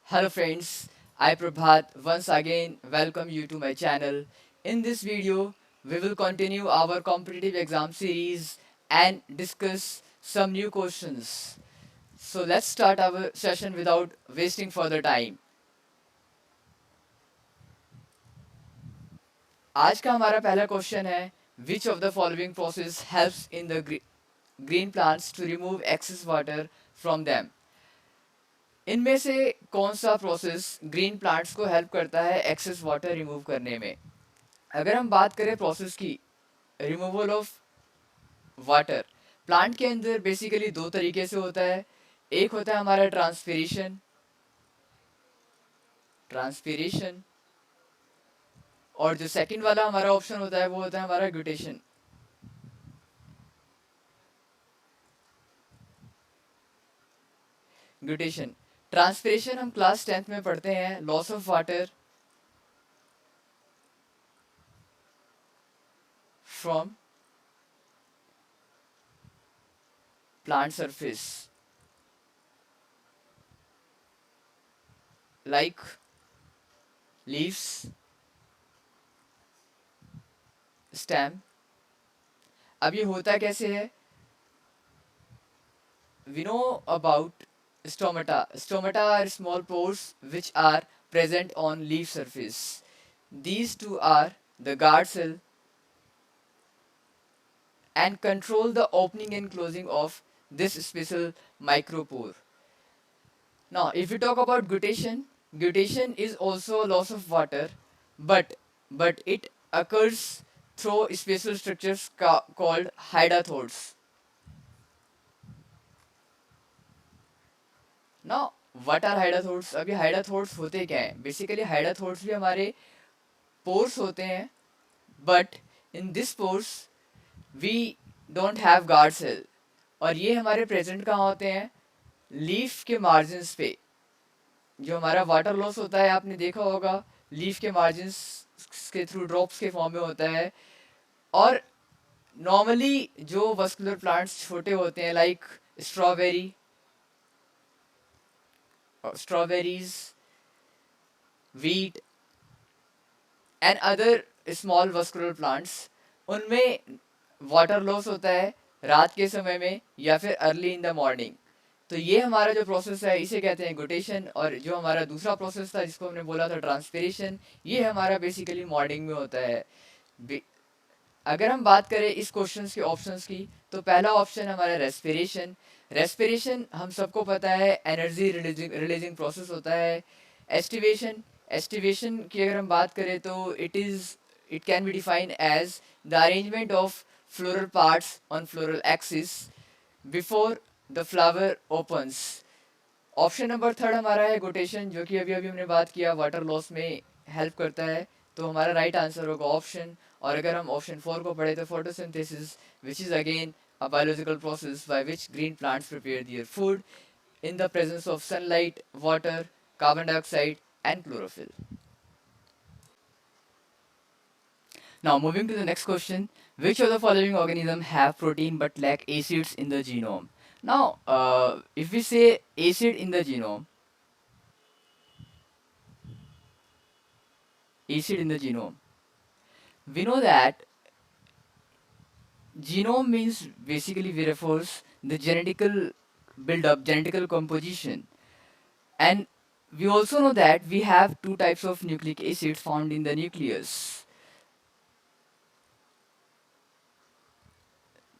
Hello friends, I Prabhat once again welcome you to my channel. In this video, we will continue our competitive exam series and discuss some new questions. So let's start our session without wasting further time. आज का हमारा पहला question है Which of the following process helps in the green plants to remove excess water from them? इनमें से कौन सा process green plants को हेल्प करता है एक्सेस वाटर रिमूव करने में? अगर हम बात करें प्रोसेस की रिमूवल ऑफ वाटर, प्लांट के अंदर बेसिकली दो तरीके से होता है। एक होता है हमारा ट्रांसपीरेशन ट्रांसपीरेशन और जो सेकंड वाला हमारा ऑप्शन होता है वो होता है हमारा ग्यूटेशन। ग्यूटेशन ट्रांसपीरेशन हम क्लास 10th में पढ़ते हैं, loss of water from plant surface like leaves, stem. अब ये होता कैसे है? We know about stomata. Stomata are small pores which are present on leaf surface. These two are the guard cell and control the opening and closing of this special micropore. Now, if we talk about guttation, guttation is also loss of water, but it occurs through special structures called hydatodes. ना what are hydathodes? अभी hydathodes होते क्या हैं? Basically hydathodes भी हमारे pores होते हैं, but in this pores we don't have guard cell, और ये हमारे प्रेजेंट कहाँ होते हैं? लीफ के मार्जिन्स पे। जो हमारा वाटर लॉस होता है आपने देखा होगा, लीफ के मार्जिन्स के थ्रू ड्रॉप्स के फॉर्म में होता है। और नॉर्मली जो वस्कुलर प्लांट्स छोटे होते हैं like strawberry, strawberries, wheat and other small vascular plants, उनमें वाटर लॉस होता है रात के समय में या फिर अर्ली इन द मॉर्निंग। तो ये हमारा जो प्रोसेस है इसे कहते हैं गुटेशन, और जो हमारा दूसरा प्रोसेस था जिसको हमने बोला था ट्रांसपीरेशन, ये हमारा बेसिकली मॉर्निंग में होता है। अगर हम बात करें इस क्वेश्चन के ऑप्शंस की, तो पहला ऑप्शन हमारा रेस्पिरेशन। रेस्पिरेशन हम सबको पता है एनर्जी रिलीजिंग प्रोसेस होता है। एस्टिवेशन, एस्टिवेशन की अगर हम बात करें तो it can be defined as the arrangement of floral parts on floral axis before the flower opens. Option number third हमारा है गोटेशन, जो कि अभी अभी हमने बात किया वाटर लॉस में हेल्प करता है, तो हमारा राइट आंसर होगा ऑप्शन। और अगर हम ऑप्शन 4 को पढ़े तो photosynthesis, which is again a biological process by which green plants prepare their food in the presence of sunlight, water, carbon dioxide, and chlorophyll. Now, moving to the next question, which of the following organisms have protein but lack acids in the genome? Now, if we say acid in the genome, acid in the genome, we know that genome means basically we refers the genetical build-up, genetical composition, and we also know that we have two types of nucleic acids found in the nucleus.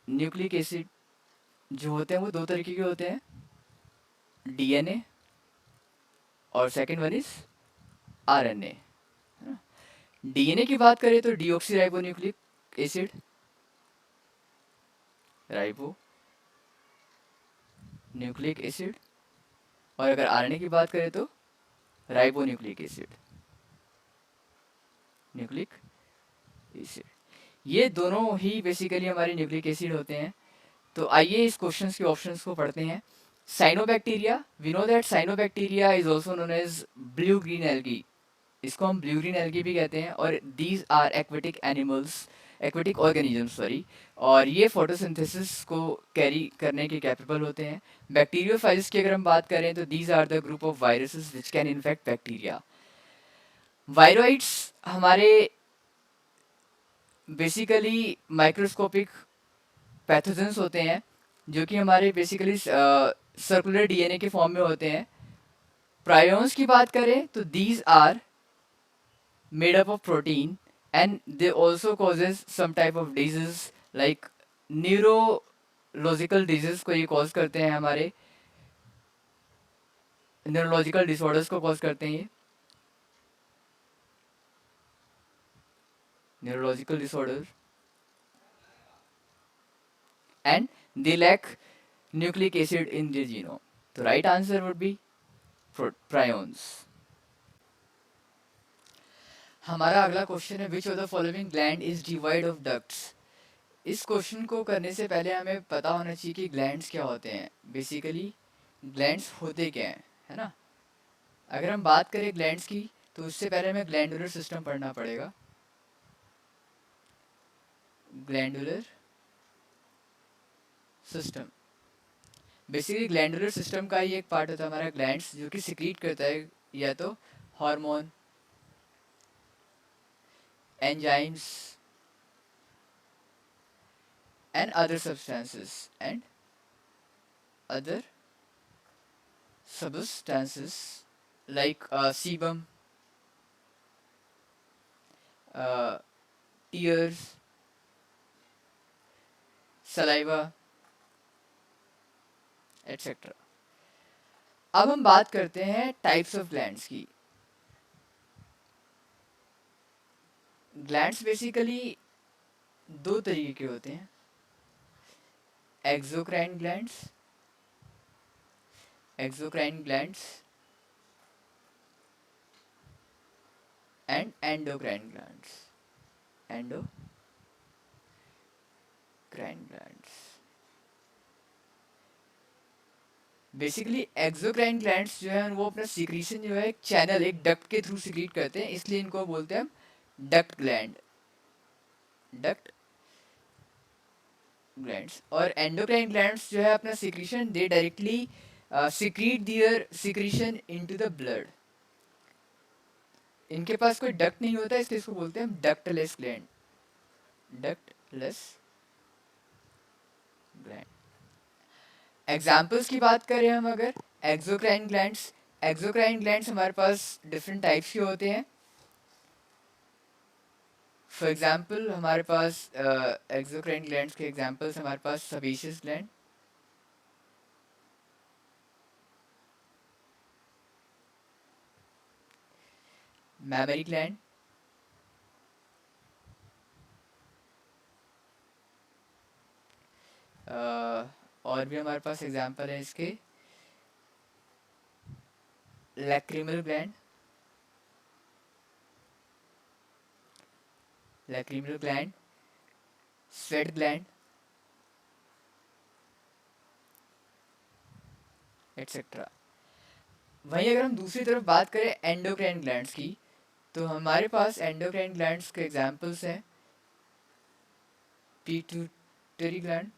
Nucleic acid जो होते हैं वो दो तरीके के होते हैं, DNA और second one is RNA. DNA की बात करें तो deoxy nucleic acid, ribo nucleic acid, और अगर आरएनए की बात करें तो ribo nucleic acid, nucleic acid. ये दोनों ही बेसिकली हमारे न्यूक्लिक एसिड होते हैं। तो आइए इस क्वेश्चंस के ऑप्शंस को पढ़ते हैं। Cyanobacteria, we know that cyanobacteria is also known as blue green algae, इसको हम ब्लू ग्रीन एल्गी भी कहते हैं, और these are aquatic animals aquatic organism sorry, और ये फोटोसिंथेसिस को कैरी करने के कैपेबल होते हैं। बैक्टीरियोफाइल्स की अगर हम बात करें तो these are the group of viruses which can infect bacteria. Viroids हमारे बेसिकली माइक्रोस्कोपिक पैथोजेंस होते हैं जो कि हमारे बेसिकली सर्कुलर डीएनए के फॉर्म में होते हैं। प्रायोन्स की बात करें तो these are made up of protein and they also causes some type of disease like neurological disease को ये cause करते हैं, हमारे neurological disorders को cause करते हैं ये neurological disorders, and they lack nucleic acid in their genome. The right answer would be prions. हमारा अगला क्वेश्चन है विच of the following gland is divide of ducts. इस क्वेश्चन को करने से पहले हमें पता होना चाहिए कि ग्लैंड्स क्या होते हैं। बेसिकली ग्लैंड्स होते क्या हैं, है ना। अगर हम बात करें ग्लैंड्स की तो उससे पहले हमें ग्लैंडुलर सिस्टम पढ़ना पड़ेगा। Glandular system basically glandular system का ही एक पार्ट होता है हमारा ग्लैंड्स, जो कि सिक्रीट करता है या तो hormone, enzymes and other substances like sebum, tears, saliva, etc. अब हम बात करते हैं टाइप्स ऑफ ग्लैंड्स की। ग्लैंड्स बेसिकली दो तरीके के होते हैं, exocrine glands and endocrine glands. Basically exocrine glands जो है वो अपना सीक्रेशन जो है एक चैनल, एक डक्ट के थ्रू सीक्रेट करते हैं, इसलिए इनको बोलते हैं हम डक्ट ग्लैंड्स। और एंडोक्राइन ग्लैंड्स जो है अपना सीक्रेशन दे directly secrete their secretion into the blood. इनके पास कोई डक्ट नहीं होता, इसलिए इसको बोलते हैं हम डक्टलेस ग्लैंड। एग्जाम्पल्स की बात करें हम, अगर एक्सोक्राइन ग्लैंड्स हमारे पास डिफरेंट टाइप्स के होते हैं। फॉर एग्जाम्पल हमारे पास एक्सोक्राइन ग्लैंड्स के एग्जाम्पल्स हमारे पास सेबेशियस ग्लैंड, मैमरी ग्लैंड, और भी हमारे पास एग्जाम्पल है इसके lacrimal gland, sweat gland, etcetera. वहीं अगर हम दूसरी तरफ बात करें एंडोक्राइन ग्लैंड्स की, तो हमारे पास एंडोक्राइन ग्लैंड्स के एग्जाम्पल्स हैं pituitary gland,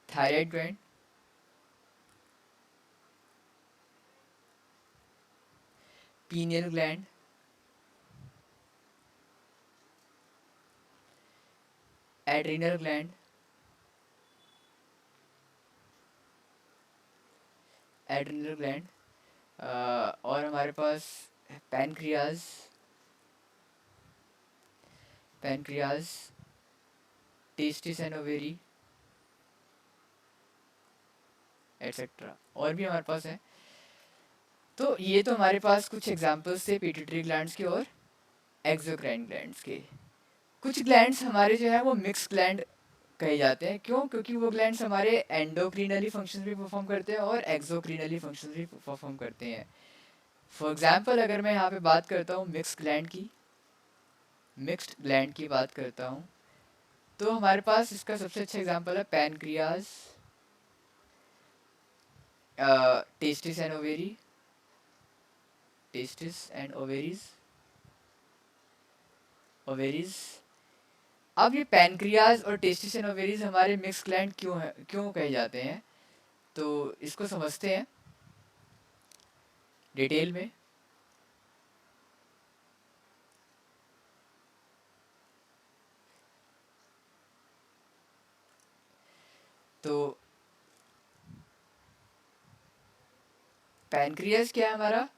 thyroid gland, pineal gland, adrenal gland, और हमारे पास pancreas, testis and ovary, etcetera, और भी हमारे पास है। तो ये तो हमारे पास कुछ एग्जांपल्स थे पिट्यूटरी ग्लैंड्स के और एक्सोक्राइन ग्लैंड्स के। कुछ ग्लैंड्स हमारे जो है वो मिक्स ग्लैंड कहे जाते हैं, क्यों? क्योंकि वो ग्लैंड्स हमारे एंडोक्रीनली फंक्शन भी परफॉर्म करते हैं और एक्सोक्रीनली फंक्शन भी परफॉर्म करते हैं। फॉर एग्जांपल अगर मैं यहाँ पे बात करता हूँ मिक्स्ड ग्लैंड की बात करता हूँ, तो हमारे पास इसका सबसे अच्छा एग्जांपल है pancreas testis and ovary, testis and ovaries, ovaries. अब ये पैनक्रियाज और टेस्टिस एंड ओवेरीज हमारे मिक्स ग्लैंड क्यों है, क्यों कहे जाते हैं, तो इसको समझते हैं डिटेल में। तो पैनक्रियाज क्या है हमारा,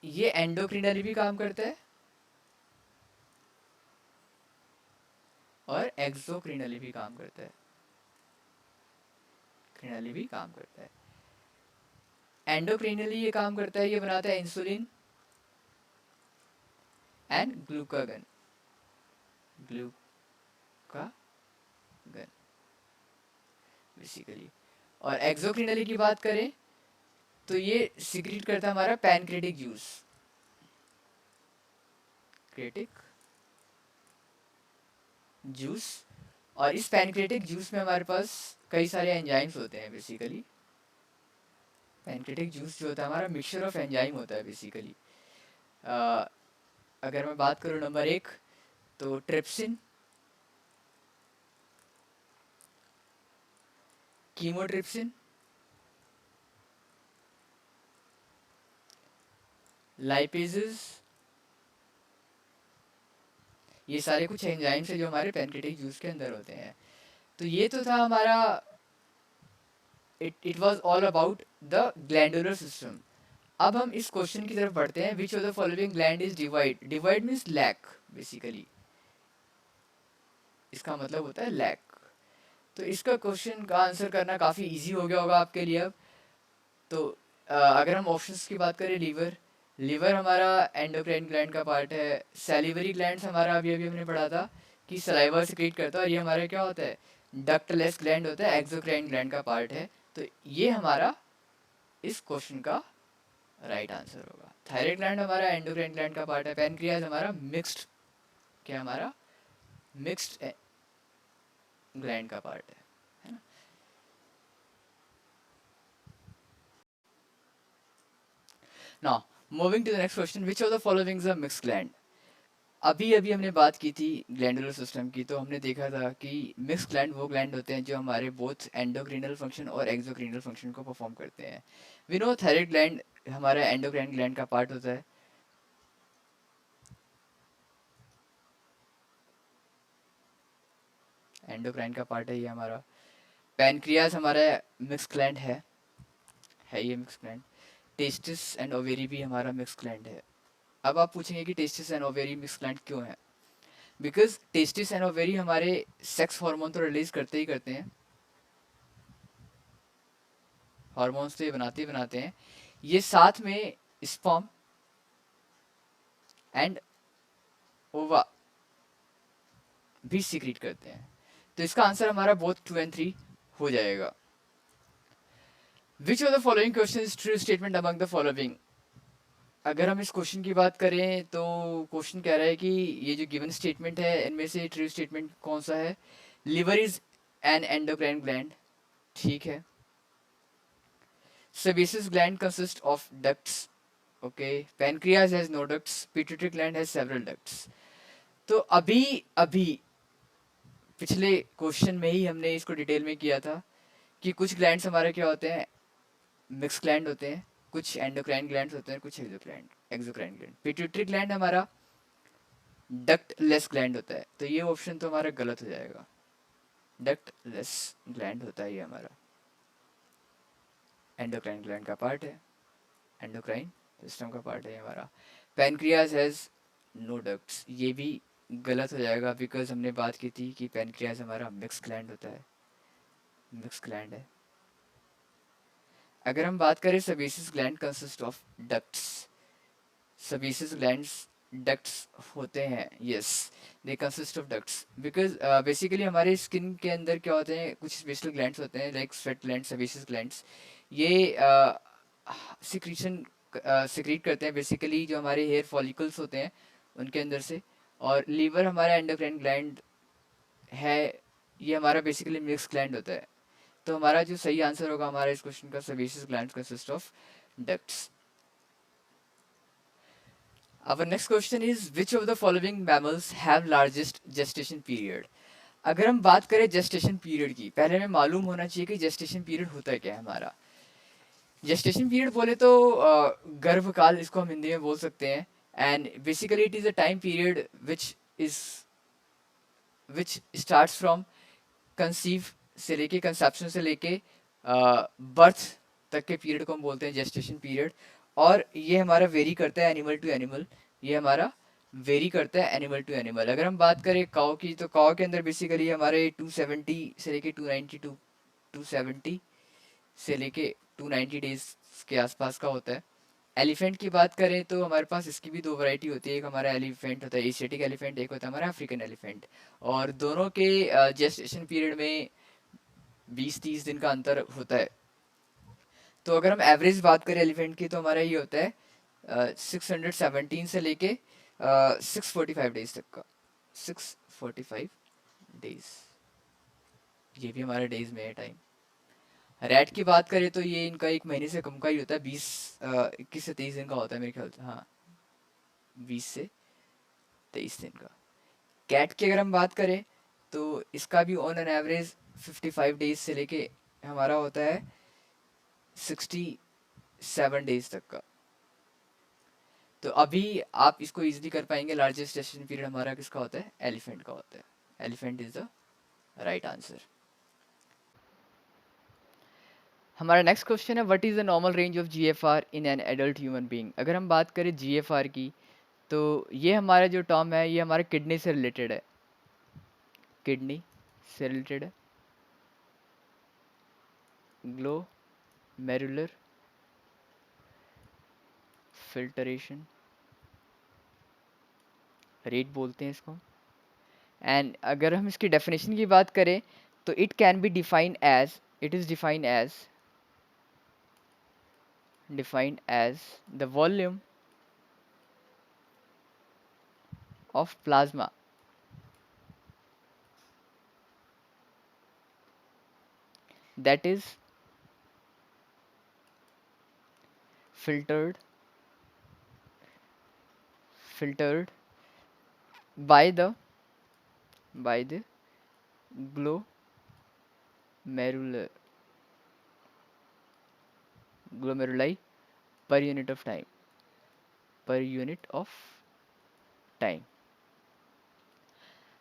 ये एंडोक्रिनली भी काम करता है और एक्सोक्रिनली भी काम करता है, क्रिनली भी काम करता है। एंडोक्रिनली ये काम करता है, ये बनाता है insulin and glucagon, glucagon basically. और एक्सोक्रिनली की बात करें तो ये सिक्रीट करता है हमारा पैनक्रेटिक जूस, क्रेटिक जूस। और इस पैनक्रेटिक जूस में हमारे पास कई सारे एंजाइम्स होते हैं बेसिकली। पैनक्रेटिक जूस जो होता है हमारा मिक्सचर ऑफ एंजाइम होता है बेसिकली। अगर मैं बात करूँ नंबर 1, तो ट्रिप्सिन, कीमोट्रिप्सिन, लाइपेजेस, ये सारे कुछ एंजाइम्स है जो हमारे पैनक्रेटिक जूस के अंदर होते हैं। तो ये तो था हमारा, it was all about the glandular system. अब हम इस क्वेश्चन की तरफ बढ़ते हैं, which of the following gland is devoid, devoid means lack basically, इसका मतलब होता है लैक। तो इसका क्वेश्चन का आंसर करना काफ़ी इजी हो गया होगा आपके लिए अब। तो अगर हम ऑप्शंस की बात करें, लीवर, लीवर हमारा एंडोक्राइन ग्लैंड का पार्ट है। सैलिवरी ग्लैंड हमारा अभी अभी हमने पढ़ा था कि सलाइवा सिक्रीट करता है, और ये हमारा क्या होता है, डक्टलेस ग्लैंड होता है, एक्सोक्राइन ग्लैंड का पार्ट है। तो ये हमारा इस क्वेश्चन का राइट आंसर होगा। थायराइड ग्लैंड हमारा एंडोक्राइन ग्लैंड का पार्ट है। पैनक्रियाज हमारा मिक्स्ड, क्या हमारा मिक्स्ड ग्लैंड का पार्ट है ना। Now moving to the next question, which of the following is a mixed gland. अभी अभी हमने बात की थी ग्लैंडुलर सिस्टम की, तो हमने देखा था कि मिक्स ग्लैंड वो ग्लैंड होते हैं जो हमारे बोथ एंडोक्रिनल फंक्शन और एक्सोक्रिनल फंक्शन को परफॉर्म करते हैं। वी नो थायराइड ग्लैंड हमारा एंडोक्राइन ग्लैंड का पार्ट होता है। एंडोक्राइन का पार्ट है ये हमारा। पैनक्रियाज हमारा मिक्स ग्लैंड है ये mix gland. Testis and ovary भी हमारा मिक्स ग्लैंड है। अब आप पूछेंगे कि testis and ovary mix gland क्यों है, बिकॉज टेस्टिस एंड ओवेरी हमारे सेक्स हार्मोन तो रिलीज करते ही करते हैं, हार्मोन्स तो ये बनाते ही बनाते हैं, ये साथ में स्पर्म एंड ओवा भी सीक्रेट करते हैं। तो इसका आंसर हमारा बोथ 2 एंड 3 हो जाएगा। विच of the following question is true statement among the following. अगर हम इस क्वेश्चन की बात करें तो क्वेश्चन कह रहा है कि ये जो गिवन स्टेटमेंट है इनमें से ट्रू स्टेटमेंट कौन सा है। Liver is an endocrine gland, ठीक है। Sebaceous gland consists of ducts. Okay. Pancreas has no ducts. Pituitary gland has several ducts. तो अभी अभी पिछले क्वेश्चन में ही हमने इसको डिटेल में किया था कि कुछ ग्लैंड्स हमारे क्या होते हैं, मिक्स ग्लैंड होते हैं, कुछ एंडोक्राइन ग्लैंड्स होते हैं, कुछ एक्सोक्राइन ग्लैंड। पिट्यूटरी ग्लैंड हमारा डक्ट लेस ग्लैंड होता है, तो ये ऑप्शन तो हमारा गलत हो जाएगा। डक्ट लेस ग्लैंड होता है ये हमारा, एंडोक्राइन ग्लैंड का पार्ट है, एंडोक्राइन सिस्टम का पार्ट है हमारा। पैनक्रियाज हैज़ नो डक्ट्स, ये भी गलत हो जाएगा बिकॉज हमने बात की थी कि पैनक्रियाज हमारा मिक्स ग्लैंड होता है, मिक्स ग्लैंड है। अगर हम बात करें sebaceous gland consist of ducts, sebaceous glands ducts होते हैं, yes they consist of ducts because basically हमारे स्किन के अंदर क्या होते हैं, कुछ स्पेशल ग्लैंड्स होते हैं like sweat gland, sebaceous glands. ये सिक्रीशन सिक्रीट करते हैं बेसिकली जो हमारे हेयर फॉलिकल्स होते हैं उनके अंदर से। और लीवर हमारा एंडोक्राइन ग्लैंड है, ये हमारा बेसिकली मिक्स ग्लैंड होता है। तो हमारा जो सही आंसर होगा हमारा इस क्वेश्चन का, sebaceous glands consist of ducts. Our next question is which of the following mammals have largest gestation period? अगर हम बात करें gestation period की, पहले हमें मालूम होना चाहिए कि gestation period होता क्या है हमारा. gestation period बोले तो गर्भकाल इसको हम हिंदी में बोल सकते हैं. And basically it is a time period which starts from conceive से लेके conception से लेके birth तक के पीरियड को हम बोलते हैं gestation period. और ये हमारा वेरी करता है एनिमल टू एनिमल. ये हमारा वेरी करता है एनिमल टू एनिमल. अगर हम बात करें काऊ की, तो काऊ के अंदर बेसिकली हमारे 270 से लेके 290 270 से लेके 290 डेज के आसपास का होता है. एलिफेंट की बात करें तो हमारे पास इसकी भी दो वैरायटी होती है. एक हमारा एलिफेंट होता है एशियाटिक एलिफेंट, एक होता है हमारा अफ्रीकन एलिफेंट. और दोनों के जेस्टेशन पीरियड में 20-30 दिन का अंतर होता है. तो अगर हम एवरेज बात करें एलिफेंट की, तो हमारा ये होता है 617 से लेके 645 डेज तक का. 645 डेज, ये भी हमारे डेज में है टाइम. रैट की बात करें तो ये इनका एक महीने से कम का ही होता है. 21 से 23 दिन का होता है मेरे ख्याल से. हाँ, 20 से 23 दिन का. कैट की अगर हम बात करें तो इसका भी ऑन एन एवरेज 55 डेज से लेके हमारा होता है 67 डेज तक का. तो अभी आप इसको इजीली कर पाएंगे. लार्जेस्ट जेस्टेशन पीरियड हमारा किसका होता है? एलिफेंट का होता है. Elephant is the right answer. हमारा नेक्स्ट क्वेश्चन है what is the normal range of GFR in an adult human being. अगर हम बात करें जीएफआर की, तो ये हमारा जो टर्म है ये हमारे किडनी से रिलेटेड है. किडनी से रिलेटेड है. ग्लोमेरुलर फिल्टरेशन रेट बोलते हैं इसको. एंड अगर हम इसकी डेफिनेशन की बात करें तो it can be defined as, it is defined as the volume of plasma that is filtered by the glomeruli per unit of time.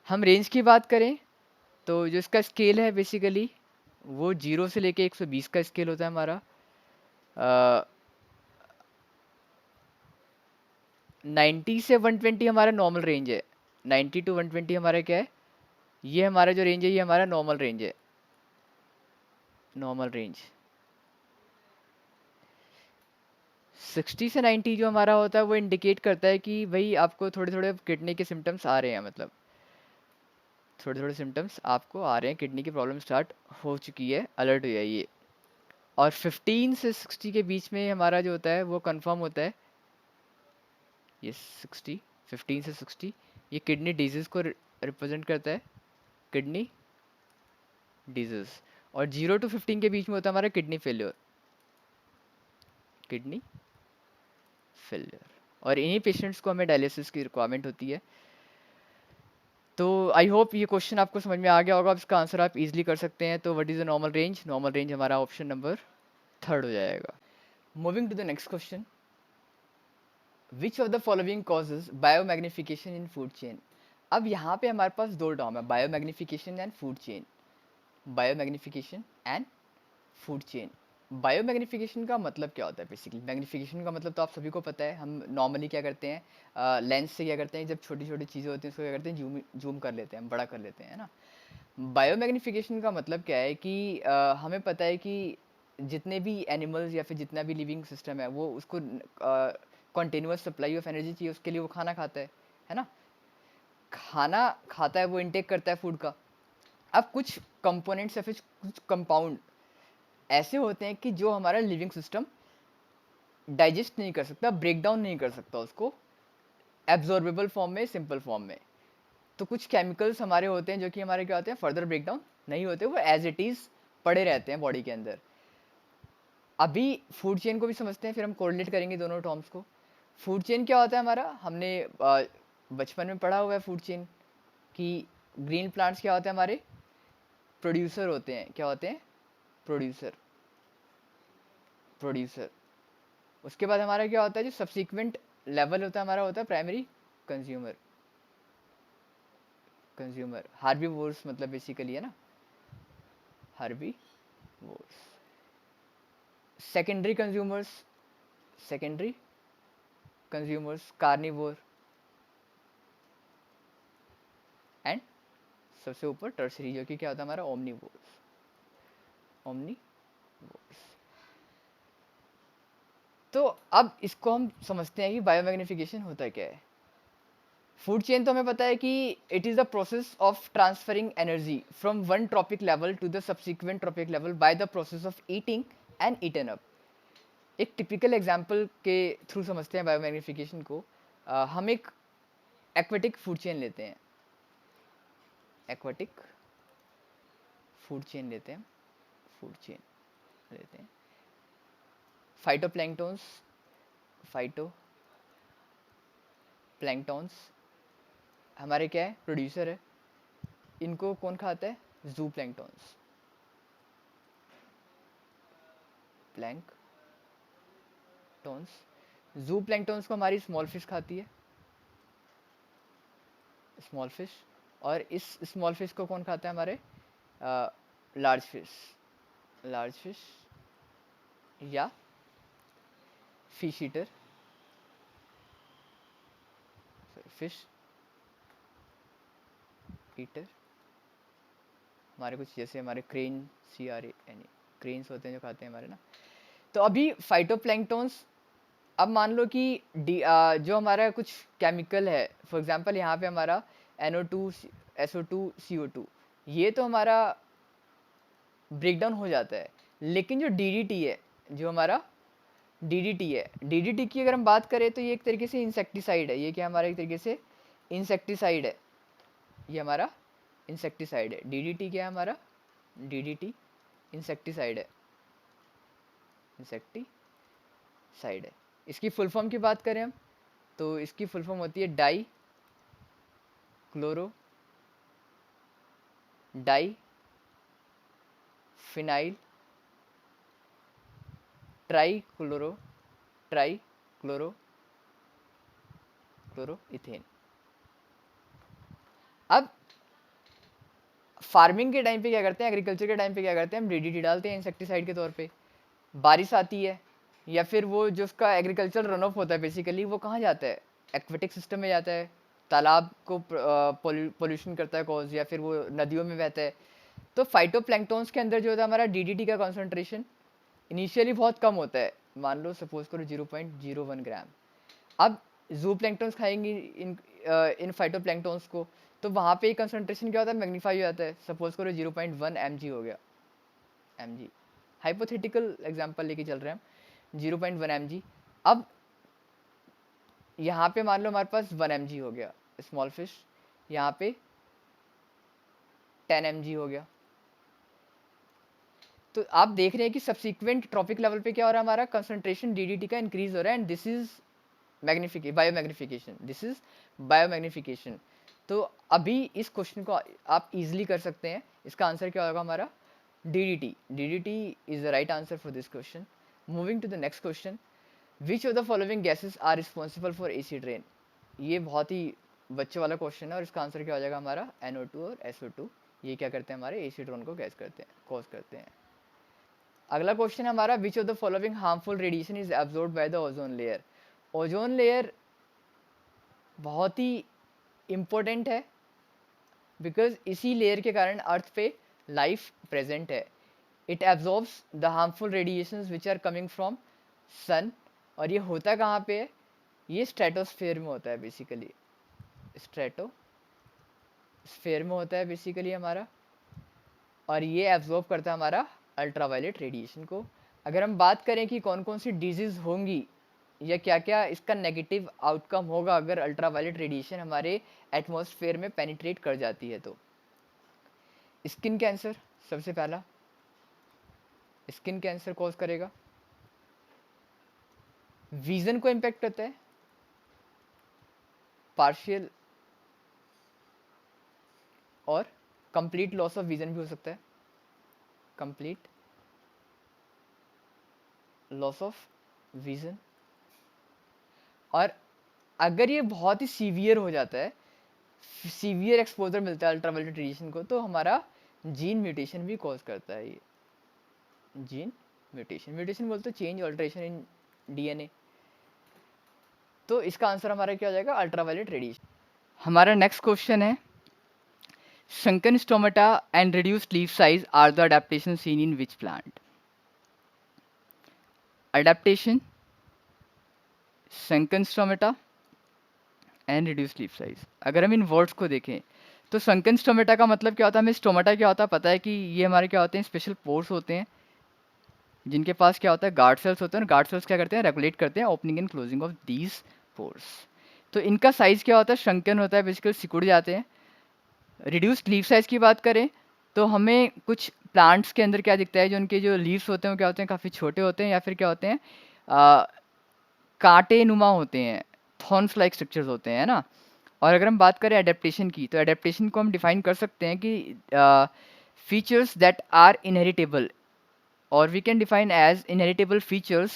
हम रेंज की बात करें तो जो इसका स्केल है बेसिकली वो 0 से लेके 120 का स्केल होता है हमारा. 90 से 120 हमारा नॉर्मल रेंज है. 90 to 120 हमारा क्या है? ये हमारा जो रेंज है ये हमारा नॉर्मल रेंज है. नॉर्मल रेंज 60 से 90 जो हमारा होता है वो इंडिकेट करता है कि भाई आपको थोड़े थोड़े किडनी के सिम्टम्स आ रहे हैं. मतलब थोड़े थोड़े सिम्टम्स आपको आ रहे हैं, किडनी की प्रॉब्लम स्टार्ट हो चुकी है, अलर्ट हो जाइए. और 15 से 60 के बीच में हमारा जो होता है वो कंफर्म होता है. ये 60, 15 से 60 ये किडनी डिजीज़ को रिप्रेजेंट करता है. Kidney disease. और 0 to 15 के बीच में होता है हमारा किडनी फेलियर. और इन्हीं पेशेंट्स को हमें डायलिसिस की रिक्वायरमेंट होती है. तो आई होप ये क्वेश्चन आपको समझ में आ गया होगा. अब इसका आंसर आप इजीली कर सकते हैं. तो what is the normal range? Normal range हमारा ऑप्शन नंबर 3 हो जाएगा. Moving to the next question, which of the following causes biomagnification in food chain. अब यहाँ पे हमारे पास दो टर्म है, biomagnification and food chain. Biomagnification and food chain. Biomagnification का मतलब क्या होता है? बेसिकली मैग्निफिकेशन का मतलब तो आप सभी को पता है. हम नॉर्मली क्या करते हैं, लेंस से क्या करते हैं, जब छोटी छोटी चीज़ें होती हैं उसको क्या करते हैं, जूम कर लेते हैं, बड़ा कर लेते हैं, है ना. बायोमैग्निफिकेशन का मतलब क्या है कि हमें पता है कि जितने भी एनिमल्स या फिर जितना भी लिविंग सिस्टम है वो उसको कॉन्टिन्यूस सप्लाई ऑफ एनर्जी चाहिए, उसके लिए वो खाना खाता है ना. खाना खाता है, वो इनटेक करता है फूड का. अब कुछ कंपोनेंट्स या फिर कुछ कंपाउंड ऐसे होते हैं कि जो हमारा लिविंग सिस्टम डाइजेस्ट नहीं कर सकता, ब्रेक डाउन नहीं कर सकता उसको एब्जॉर्बेबल फॉर्म में, सिंपल फॉर्म में. तो कुछ केमिकल्स हमारे होते हैं जो कि हमारे क्या होते हैं, फर्दर ब्रेक डाउन नहीं होते, वो एज इट इज़ पड़े रहते हैं बॉडी के अंदर। अभी फूड चेन को भी समझते हैं, फिर हम कोरिलेट करेंगे दोनों टर्म्स को। फूड चेन क्या होता है हमारा, हमने बचपन में पढ़ा हुआ है फूड चेन कि ग्रीन प्लांट्स क्या होते हैं हमारे, प्रोड्यूसर होते हैं। क्या होते हैं? प्रोड्यूसर। प्रोड्यूसर। उसके बाद हमारा क्या होता है, जो सब्सिक्वेंट लेवल होता है हमारा, होता है प्राइमरी कंज्यूमर। कंज्यूमर हार्बीवोर्स मतलब बेसिकली है ना, herbivores. Secondary consumers, secondary consumers carnivore. And सबसे ऊपर टर्सरी, जो कि क्या होता है हमारा, ओमनीवोर्स। ओमनीवोर्स। तो अब इसको हम समझते हैं कि बायोमैग्निफिकेशन होता क्या है। फूड चेन तो हमें पता है कि it is the process of transferring energy from one trophic level to the subsequent trophic level by the process of eating and eaten up. एक टिपिकल एग्जांपल के थ्रू समझते हैं बायोमैग्निफिकेशन को। हम एक एक्वेटिक फूड चेन लेते हैं, aquatic food chain लेते हैं, फूड चेन लेते हैं। फाइटोप्लैंक्टन्स, फाइटो प्लैंक्टन्स हमारे क्या है, प्रोड्यूसर है। इनको कौन खाता है, जू प्लैंक्टन्स। प्लैंक्टन्स, जू प्लैंक्टन्स को हमारी स्मॉल फिश खाती है, स्मॉल फिश। और इस स्मॉल फिश को कौन खाता है, हमारे लार्ज फिश, लार्ज फिश या फिश ईटर, फिश ईटर। हमारे कुछ जैसे हमारे क्रेन, CRANE, क्रेन्स होते हैं जो खाते हैं हमारे ना। तो अभी फाइटोप्लैंक्टन्स, अब मान लो कि जो हमारा कुछ केमिकल है, फॉर एग्जांपल यहाँ पे हमारा NO2 SO2 CO2, ये तो हमारा ब्रेक डाउन हो जाता है। लेकिन जो DDT है, जो हमारा DDT है, DDT की अगर हम बात करें तो ये एक तरीके से इंसेक्टिसाइड है। ये क्या हमारा एक तरीके से इंसेक्टिसाइड है, ये हमारा इंसेक्टिसाइड है। DDT क्या है हमारा, DDT इंसेक्टिसाइड है, इंसेक्टिसाइड है। इसकी फुल फॉर्म की बात करें हम तो इसकी फुल फॉर्म होती है di chloro, di phenyl tri chloro, tri chloro chloro ethane. अब फार्मिंग के टाइम पे क्या करते हैं, एग्रीकल्चर के टाइम पे क्या करते हैं, हम DDT डालते हैं इंसेक्टिसाइड के तौर पे। बारिश आती है या फिर वो जो उसका एग्रीकल्चर रन ऑफ होता है बेसिकली, वो कहाँ जाता है, एक्वेटिक सिस्टम में जाता है, तालाब को पोल्यूशन करता है कॉज, या फिर वो नदियों में बहता है। तो फाइटोप्लैंक्टन्स के अंदर जो होता है हमारा DDT का कॉन्सेंट्रेशन इनिशियली बहुत कम होता है, मान लो सपोज करो 0.01 ग्राम। अब जू प्लैंक्टन्स खाएंगी इन फाइटोप्लैंक्टन्स को, तो वहाँ पे कंसंट्रेशन क्या होता है, मैग्नीफाई हो जाता है। सपोज करो 0.1 mg हो गया, mg, हाइपोथेटिकल एग्जांपल लेके चल रहे हैं हम, 0.1 mg। अब यहाँ पे मान लो हमारे पास 1 mg हो गया स्मॉल फिश, यहाँ पे 10 mg हो गया। तो आप देख रहे हैं कि सब्सिक्वेंट ट्रॉपिक लेवल पे क्या हो रहा है, हमारा कंसंट्रेशन DDT का इंक्रीज हो रहा है। And this is biomagnification, this is biomagnification. तो अभी इस क्वेश्चन को आप इजीली कर सकते हैं। इसका आंसर क्या होगा हमारा, DDT। DDT is the right answer for this question. Moving to the next question, which of the following gases are responsible for acid rain. ये बहुत ही बच्चे वाला क्वेश्चन है और इसका आंसर क्या हो जाएगा हमारा, NO2 और SO2। ये क्या करते हैं, हमारे एसिड रेन को गैस करते हैं, कॉज करते हैं। अगला क्वेश्चन हमारा, which of the following harmful radiation is absorbed by the ozone layer. Ozone layer बहुत ही इम्पोर्टेंट है, बिकॉज इसी लेयर के कारण अर्थ पे लाइफ प्रेजेंट है। It absorbs the harmful radiations which are coming from sun. और ये होता कहाँ पे है, ये स्ट्रेटोस्फेयर में होता है बेसिकली, स्ट्रेटोस्फेयर में होता है बेसिकली हमारा। और ये एब्जॉर्ब करता है हमारा अल्ट्रावायलेट रेडिएशन को। अगर हम बात करें कि कौन कौन सी डिजीज़ होंगी या क्या क्या इसका नेगेटिव आउटकम होगा अगर अल्ट्रावायलेट रेडिएशन हमारे एटमॉस्फेयर में पेनिट्रेट कर जाती है, तो स्किन कैंसर सबसे पहला, स्किन कैंसर कॉज करेगा, विजन को इम्पेक्ट करता है, पार्शियल और कंप्लीट लॉस ऑफ विजन भी हो सकता है, कंप्लीट लॉस ऑफ विजन। और अगर ये बहुत ही सीवियर हो जाता है, सीवियर एक्सपोजर मिलता है अल्ट्रावायलेट रेडिएशन को, तो हमारा जीन म्यूटेशन भी कॉज करता है। ये जीन म्यूटेशन, म्यूटेशन बोलते हैं चेंज ऑल्ट्रेशन इन डीएनए। तो इसका आंसर हमारा क्या हो जाएगा, अल्ट्रावायलेट रेडिएशन। हमारा नेक्स्ट क्वेश्चन है, sunken stomata and reduced leaf size are the adaptation seen in which plant? Adaptation, sunken stomata and reduce leaf size. अगर हम इन वर्ड्स को देखें तो संकन स्टोमेटा का मतलब क्या होता है, हमें स्टोमेटा क्या होता है पता है कि ये हमारे क्या होते हैं, स्पेशल पोर्स होते हैं जिनके पास क्या होता है, गार्ड सेल्स होते हैं, और गार्ड सेल्स क्या करते हैं, रेगुलेट करते हैं opening and closing of these pores. तो इनका साइज क्या होता है, शंकन होता है, बेसिकली सिकुड़ जाते हैं। रिड्यूस्ड लीफ साइज की बात करें तो हमें कुछ प्लांट्स के अंदर क्या दिखता है, जो उनके जो लीव्स होते हैं वो क्या होते हैं, काफ़ी छोटे होते हैं, या फिर क्या होते हैं, कांटे नुमा होते हैं, थॉर्न्स लाइक स्ट्रक्चर्स होते हैं, है ना। और अगर हम बात करें एडेप्टेशन की, तो एडेप्टेशन को हम डिफाइन कर सकते हैं कि features that are inheritable, or we can define as inheritable features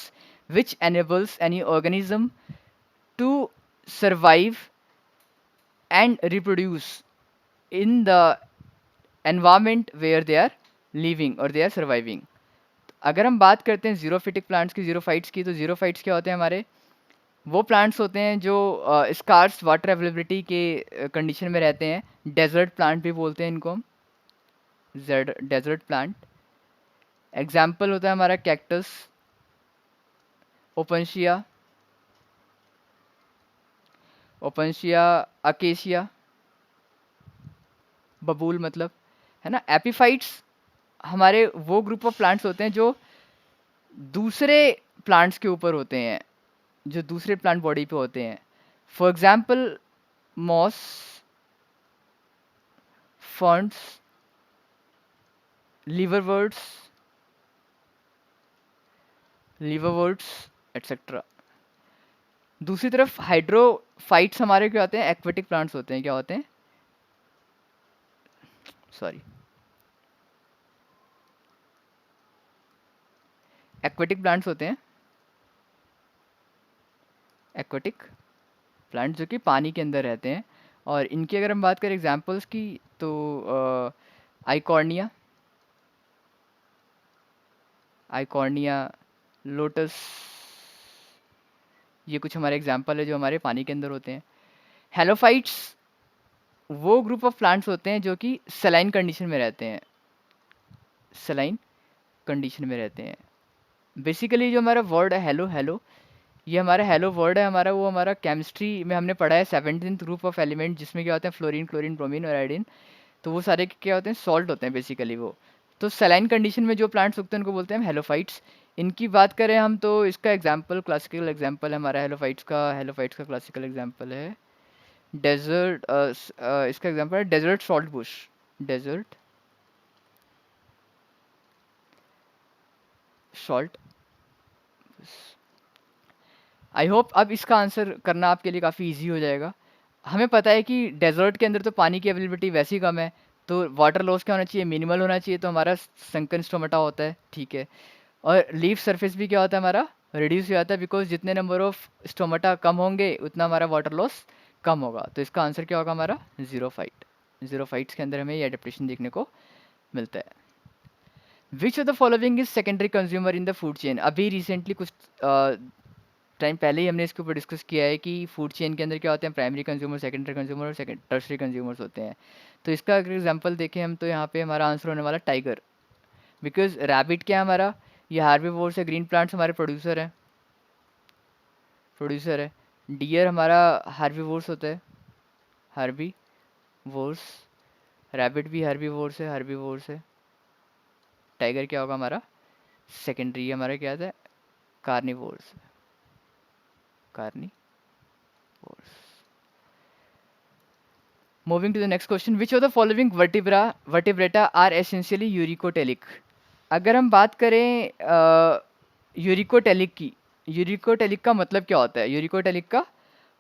which enables any organism to survive and reproduce in the environment where they are living or they are surviving. अगर हम बात करते हैं xerophytic plants की, xerophytes की, तो xerophytes क्या होते हैं, हमारे वो प्लांट्स होते हैं जो स्कार्स वाटर अवेलेबिलिटी के कंडीशन में रहते हैं। डेजर्ट प्लांट भी बोलते हैं इनको हम, डेजर्ट प्लांट। एग्जाम्पल होता है हमारा कैक्टस, ओपनशिया, ओपनशिया, अकेशिया, बबूल मतलब, है ना। एपीफाइट्स हमारे वो ग्रुप ऑफ प्लांट्स होते हैं जो दूसरे प्लांट्स के ऊपर होते हैं, जो दूसरे प्लांट बॉडी पे होते हैं। For example moss, ferns, liverworts, etcetera. दूसरी तरफ हाइड्रोफाइट्स हमारे क्या होते हैं, एक्वेटिक प्लांट्स होते हैं, क्या होते हैं, सॉरी, एक्वेटिक प्लांट्स होते हैं, एक्वेटिक प्लांट जो कि पानी के अंदर रहते हैं। और इनकी अगर हम बात करें एग्जांपल्स की, तो आइकॉर्निया, आइकॉर्निया, लोटस, ये कुछ हमारे एग्जांपल है जो हमारे पानी के अंदर होते हैं। हेलोफाइट्स वो ग्रुप ऑफ प्लांट्स होते हैं जो कि सलाइन कंडीशन में रहते हैं, सलाइन कंडीशन में रहते हैं। बेसिकली जो हमारा वर्ड है हेलो, हेलो, ये हमारा हेलो वर्ड है हमारा, वो हमारा केमिस्ट्री में हमने पढ़ा है 17th ग्रुप ऑफ एलिमेंट, जिसमें क्या होते हैं, फ्लोरीन, क्लोरीन, ब्रोमीन और आयोडीन। तो वो सारे क्या होते हैं, सॉल्ट होते हैं बेसिकली वो। तो सलाइन कंडीशन में जो प्लांट्स उगते हैं उनको बोलते हैं हेलोफाइट्स। इनकी बात करें हम तो इसका एग्जाम्पल, क्लासिकल एग्जाम्पल है हमारा हेलोफाइट्स का क्लासिकल एग्जाम्पल है डेजर्ट, इसका एग्जाम्पल है desert salt bush, desert salt. I hope अब इसका आंसर करना आपके लिए काफ़ी इजी हो जाएगा। हमें पता है कि डेजर्ट के अंदर तो पानी की अवेलेबिलिटी वैसे ही कम है, तो वाटर लॉस क्या होना चाहिए, मिनिमल होना चाहिए, तो हमारा संकन स्टोमेटा होता है, ठीक है। और लीफ सरफेस भी क्या होता है हमारा, रिड्यूस हो जाता है, बिकॉज जितने नंबर ऑफ स्टोमेटा कम होंगे उतना हमारा वाटर लॉस कम होगा। तो इसका आंसर क्या होगा हमारा, जीरोफाइट। जीरोफाइट्स के अंदर हमें ये एडेप्टेशन देखने को मिलता है। विच of the following is secondary consumer in the food chain. अभी रिसेंटली कुछ टाइम पहले ही हमने इसके ऊपर डिस्कस किया है कि फूड चेन के अंदर क्या होते हैं, प्राइमरी कंज्यूमर, सेकेंडरी कंज्यूमर और टर्सरी कंज्यूमर्स होते हैं। तो इसका अगर एग्जांपल देखें हम, तो यहाँ पे हमारा आंसर होने वाला टाइगर, बिकॉज रैबिट क्या है हमारा, ये हार्बीवोर्स है, ग्रीन प्लांट्स हमारे प्रोड्यूसर है। डियर हमारा हार्बीवोर्स होता है, हार्बीवोर्स। रैबिट भी हार्बीवोर्स है। टाइगर क्या होगा हमारा, सेकेंडरी, हमारा क्या था, carnivores, carnivores. Moving to the next question, which of the following vertebrata are essentially uricotelic? अगर हम बात करें यूरिकोटेलिक की, यूरिकोटेलिक का मतलब क्या होता है, यूरिकोटेलिक का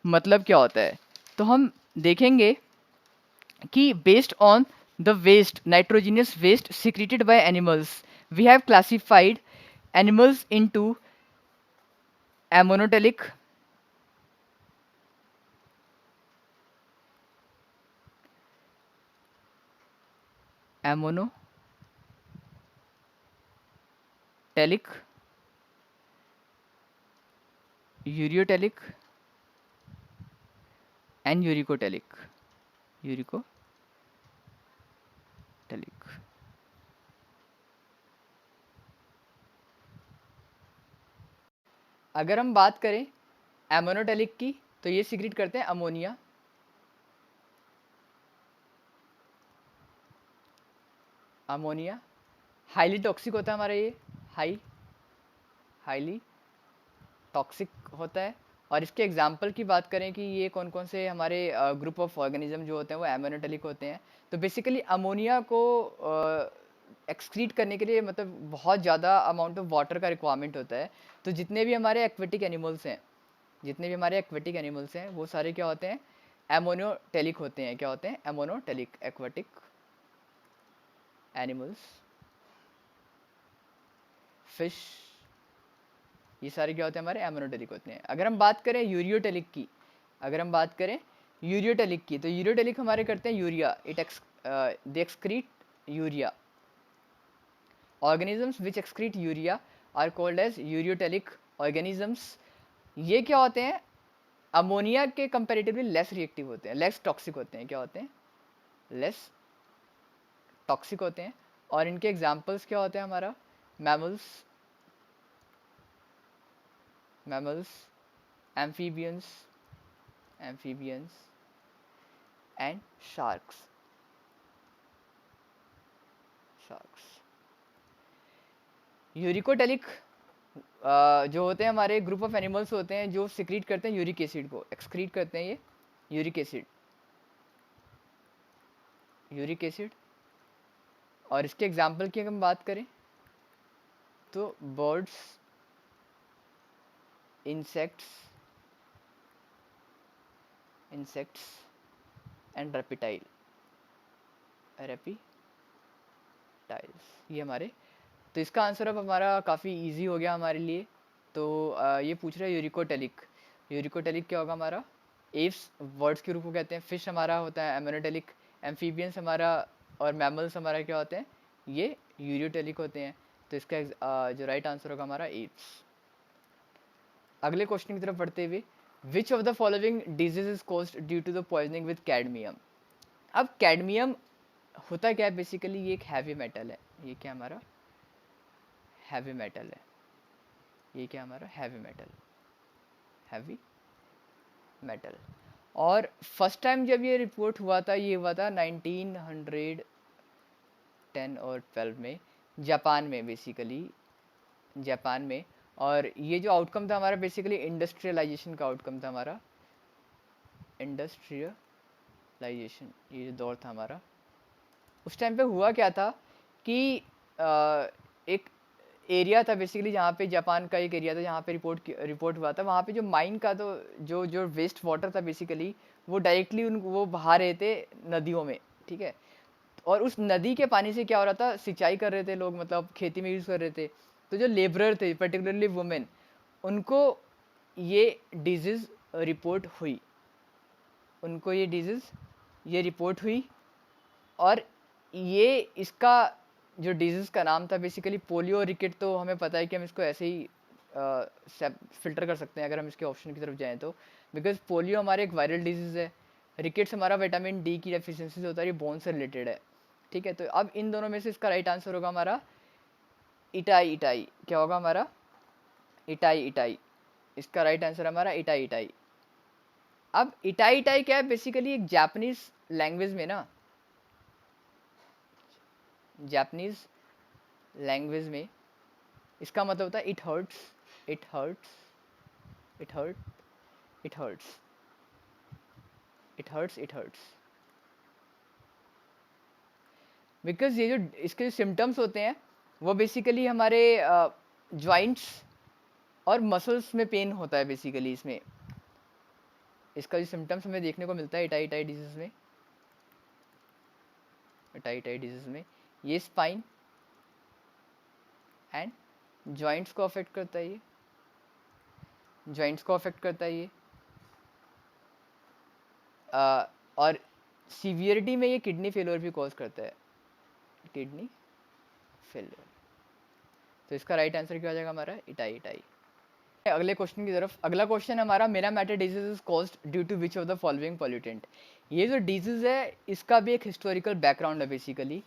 मतलब क्या होता है, तो हम देखेंगे कि based on the waste, nitrogenous waste secreted by animals, we have classified animals into ammonotelic, ammonotelic, ureotelic and uricotelic, uricotelic. अगर हम बात करें एमोनोटेलिक की, तो ये सीक्रेट करते हैं अमोनिया, अमोनिया हाईली टॉक्सिक होता है हमारा ये, हाईली टॉक्सिक होता है। और इसके एग्जाम्पल की बात करें कि ये कौन कौन से हमारे ग्रुप ऑफ ऑर्गेनिज्म जो होते हैं वो एमोनोटेलिक होते हैं, तो बेसिकली अमोनिया को एक्सक्रीट करने के लिए मतलब बहुत ज़्यादा अमाउंट ऑफ वाटर का रिक्वायरमेंट होता है। तो जितने भी हमारे एक्वेटिक एनिमल्स हैं, जितने भी हमारे एक्वेटिक एनिमल्स हैं वो सारे क्या होते हैं, एमोनोटेलिक होते हैं। क्या होते हैं, एमोनोटेलिक एक्वेटिक एनिमल्स, फिश, ये सारे क्या होते हैं, हमारे एमोनोटेलिक होते हैं। अगर हम बात करें यूरियोटेलिक की, अगर हम बात करें यूरियोटेलिक की, तो यूरियोटेलिक हमारे करते हैं urea, they excrete urea, organisms which excrete urea are called as ureotelic organisms. ये क्या होते हैं, अमोनिया के कंपेरेटिवली लेस रिएक्टिव होते हैं, लेस टॉक्सिक होते हैं। क्या होते हैं, लेस टॉक्सिक होते हैं। और इनके एग्जाम्पल्स क्या होते हैं, हमारा mammals, mammals, amphibians, amphibians and sharks, sharks. Uricotelic जो होते हैं हमारे ग्रुप ऑफ एनिमल्स होते हैं जो सिक्रीट करते हैं यूरिक एसिड को, एक्सक्रीट करते हैं ये यूरिक एसिड, यूरिक एसिड। और इसके एग्जाम्पल की अगर हम बात करें तो birds, insects, insects and reptile, reptiles, ये हमारे। तो इसका आंसर अब हमारा काफ़ी इजी हो गया हमारे लिए। तो ये पूछ रहा है यूरिकोटेलिक, यूरिकोटेलिक क्या होगा हमारा, एव्स वर्ड्स के रूप को कहते हैं, फिश हमारा होता है एमोनोटेलिक, एम्फीबियंस हमारा और मैमल्स हमारा क्या होते हैं, ये यूरियोटेलिक होते हैं। तो इसका जो राइट आंसर होगा हमारा एव्स। अगले क्वेश्चन की तरफ बढ़ते हुए, which of the following disease is caused due to the poisoning with cadmium. अब कैडमियम होता क्या है, बेसिकली ये एक हैवी मेटल है, ये क्या हमारा हैवी मेटल है, ये क्या हमारा हैवी मेटल, हैवी मेटल। और फर्स्ट टाइम जब ये रिपोर्ट हुआ था, ये हुआ था 1910 और 12 में, जापान में, बेसिकली जापान में। और ये जो आउटकम था हमारा बेसिकली इंडस्ट्रियलाइजेशन का आउटकम था हमारा, इंडस्ट्रियलाइजेशन, ये जो दौर था हमारा, उस टाइम पे हुआ क्या था कि एक एरिया था बेसिकली, जहाँ पे जापान का एक एरिया था जहाँ पे रिपोर्ट हुआ था, वहाँ पे जो माइन का तो जो जो वेस्ट वाटर था बेसिकली, वो डायरेक्टली वो बहा रहे थे नदियों में, ठीक है। और उस नदी के पानी से क्या हो रहा था, सिंचाई कर रहे थे लोग, मतलब खेती में यूज़ कर रहे थे। तो जो लेबरर थे, पर्टिकुलरली वुमेन, उनको ये डिजीज़ रिपोर्ट हुई, उनको ये डिजीज़ ये रिपोर्ट हुई। और ये इसका जो डिजीज़ का नाम था बेसिकली पोलियो रिकेट। तो हमें पता है कि हम इसको ऐसे ही फिल्टर कर सकते हैं अगर हम इसके ऑप्शन की तरफ जाएं तो, बिकॉज पोलियो हमारे एक वायरल डिजीज़ है, रिकेट्स हमारा विटामिन डी की डेफिशिएंसी से होता है, ये बोन से रिलेटेड है, ठीक है। तो अब इन दोनों में से इसका राइट आंसर होगा हमारा इटाई, इटाई क्या होगा हमारा, इटाई, इटाई, इसका राइट आंसर हमारा इटाई, इटाई। अब इटाई, इटाई क्या है, बेसिकली एक जापानीज लैंग्वेज में ना, जापानीज लैंग्वेज में इसका मतलब होता है it hurts, it hurts, it hurt, it hurts, it hurts, it hurts. Because ये जो इसके जो सिम्टम्स होते हैं वो बेसिकली हमारे जॉइंट्स और मसल्स में पेन होता है बेसिकली इसमें। इसका जो सिम्टम्स हमें देखने को मिलता है इटाई डिजीज में, इटाई डिजीज में ये स्पाइन एंड जॉइंट्स को अफेक्ट करता है, ये जॉइंट्स को अफेक्ट करता है ये। और सीवियरिटी में ये किडनी फेलियर भी कॉज करता है, किडनी फेलियर। तो इसका राइट आंसर क्या हो जाएगा हमारा, इटाई। अगले क्वेश्चन की तरफ। अगला क्वेश्चन हमारा, Minamata disease is caused due to which of the following pollutant. ये जो डिजीज है इसका भी एक हिस्टोरिकल बैकग्राउंड है बेसिकली,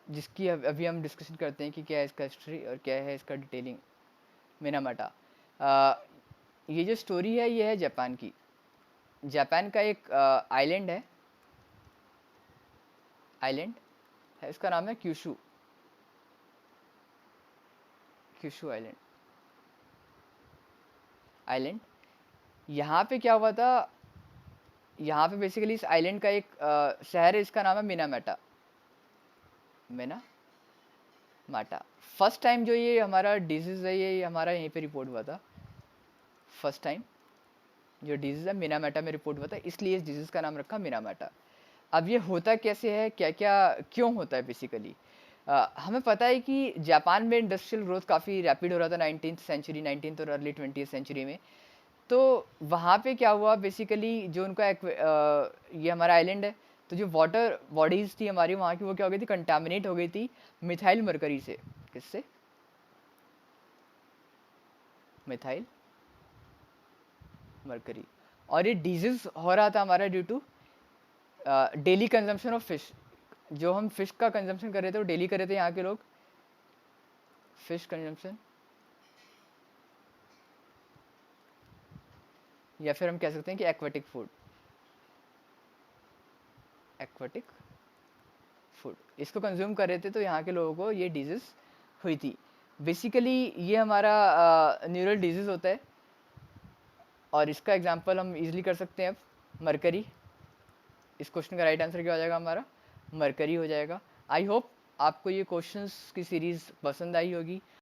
जिसकी अभी हम डिस्कशन करते हैं कि क्या है इसका हिस्ट्री और क्या है इसका डिटेलिंग। मेनामेटा, ये जो स्टोरी है ये है जापान की। जापान का एक आइलैंड है, इसका नाम है क्यूशू आइलैंड। यहाँ पे क्या हुआ था, यहाँ पे बेसिकली इस आइलैंड का एक शहर है, इसका नाम है मिनामाटा। फर्स्ट टाइम जो ये हमारा डिजीज़ है ये हमारा यहीं पे रिपोर्ट हुआ था। फर्स्ट टाइम जो डिजीज़ है मिनामाटा में रिपोर्ट हुआ था, इसलिए इस डिजीज़ का नाम रखा मिनामाटा। अब ये होता कैसे है, क्या क्या क्यों होता है बेसिकली। हमें पता है कि जापान में इंडस्ट्रियल ग्रोथ काफ़ी रैपिड हो रहा था 19th और अर्ली 20th सेंचुरी में। तो वहाँ पे क्या हुआ बेसिकली, जो उनका ये हमारा आइलैंड है, तो जो वाटर बॉडीज़ थी हमारी वहाँ की, वो क्या हो गई थी, कंटामिनेट हो गई थी मिथाइल मरकरी से। किससे, मिथाइल मरकरी। और ये डिजीज़ हो रहा था हमारा due to daily consumption of fish. जो हम फिश का कंजम्पशन कर रहे थे वो डेली कर रहे थे यहाँ के लोग, फिश कंजम्पशन, या फिर हम कह सकते हैं कि एक्वाटिक फूड इसको कंज्यूम कर रहे थे, तो यहाँ के लोगों को ये डिजीज़ हुई थी। बेसिकली ये हमारा न्यूरल डिजीज़ होता है, और इसका एग्जांपल हम इजीली कर सकते हैं अब, मरकरी। इस क्वेश्चन का राइट आंसर क्या हो जाएगा हमारा, मरकरी हो जाएगा। आई होप आपको ये क्वेश्चंस की सीरीज़ पसंद आई होगी।